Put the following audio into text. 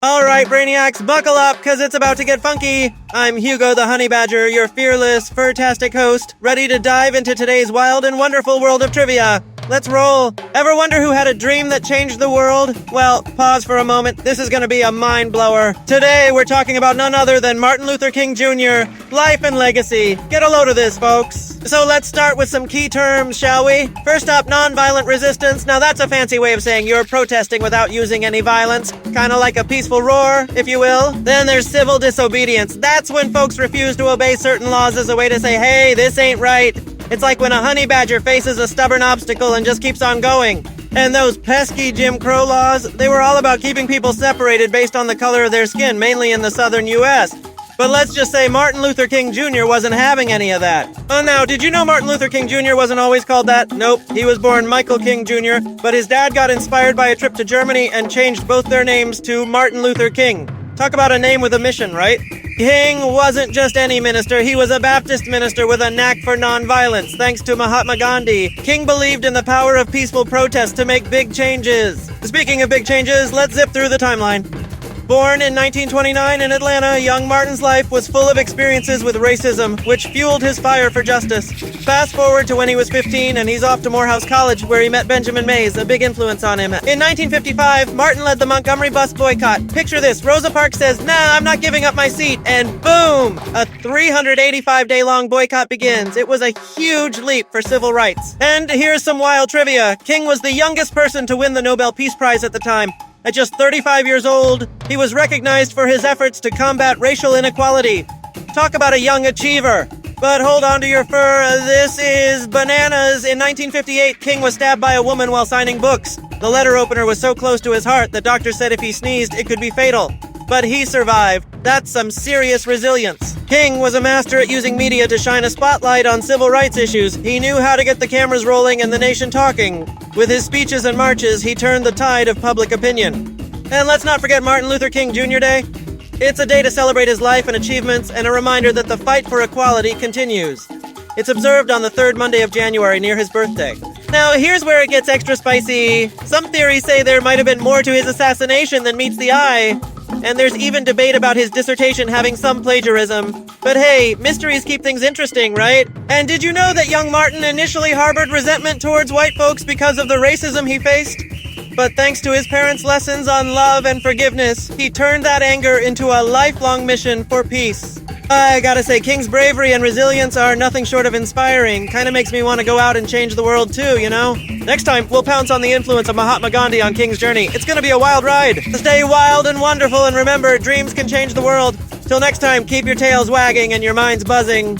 Alright, Brainiacs, buckle up, cause it's about to get funky! I'm Hugo the Honey Badger, your fearless, fur-tastic host, ready to dive into today's wild and wonderful world of trivia. Let's roll! Ever wonder who had a dream that changed the world? Well, pause for a moment, this is gonna be a mind-blower. Today, we're talking about none other than Martin Luther King Jr., life and legacy. Get a load of this, folks. So let's start with some key terms, shall we? First up, nonviolent resistance. Now that's a fancy way of saying you're protesting without using any violence. Kinda like a peaceful roar, if you will. Then there's civil disobedience. That's when folks refuse to obey certain laws as a way to say, hey, this ain't right. It's like when a honey badger faces a stubborn obstacle and just keeps on going. And those pesky Jim Crow laws, they were all about keeping people separated based on the color of their skin, mainly in the southern US. But let's just say Martin Luther King Jr. wasn't having any of that. Oh, now, did you know Martin Luther King Jr. wasn't always called that? Nope, he was born Michael King Jr., but his dad got inspired by a trip to Germany and changed both their names to Martin Luther King. Talk about a name with a mission, right? King wasn't just any minister, he was a Baptist minister with a knack for nonviolence, thanks to Mahatma Gandhi. King believed in the power of peaceful protest to make big changes. Speaking of big changes, let's zip through the timeline. Born in 1929 in Atlanta, young Martin's life was full of experiences with racism, which fueled his fire for justice. Fast forward to when he was 15 and he's off to Morehouse College, where he met Benjamin Mays, a big influence on him. In 1955, Martin led the Montgomery bus boycott. Picture this, Rosa Parks says, nah, I'm not giving up my seat, and boom! A 385-day-long boycott begins. It was a huge leap for civil rights. And here's some wild trivia. King was the youngest person to win the Nobel Peace Prize at the time. At just 35 years old, he was recognized for his efforts to combat racial inequality. Talk about a young achiever. But hold on to your fur, this is bananas. In 1958, King was stabbed by a woman while signing books. The letter opener was so close to his heart that doctors said if he sneezed, it could be fatal. But he survived. That's some serious resilience. King was a master at using media to shine a spotlight on civil rights issues. He knew how to get the cameras rolling and the nation talking. With his speeches and marches, he turned the tide of public opinion. And let's not forget Martin Luther King Jr. Day. It's a day to celebrate his life and achievements and a reminder that the fight for equality continues. It's observed on the third Monday of January near his birthday. Now, here's where it gets extra spicy. Some theories say there might have been more to his assassination than meets the eye. And there's even debate about his dissertation having some plagiarism. But hey, mysteries keep things interesting, right? And did you know that young Martin initially harbored resentment towards white folks because of the racism he faced? But thanks to his parents' lessons on love and forgiveness, he turned that anger into a lifelong mission for peace. I gotta say, King's bravery and resilience are nothing short of inspiring. Kinda makes me want to go out and change the world too, you know? Next time, we'll pounce on the influence of Mahatma Gandhi on King's journey. It's gonna be a wild ride. Stay wild and wonderful, and remember, dreams can change the world. Till next time, keep your tails wagging and your minds buzzing.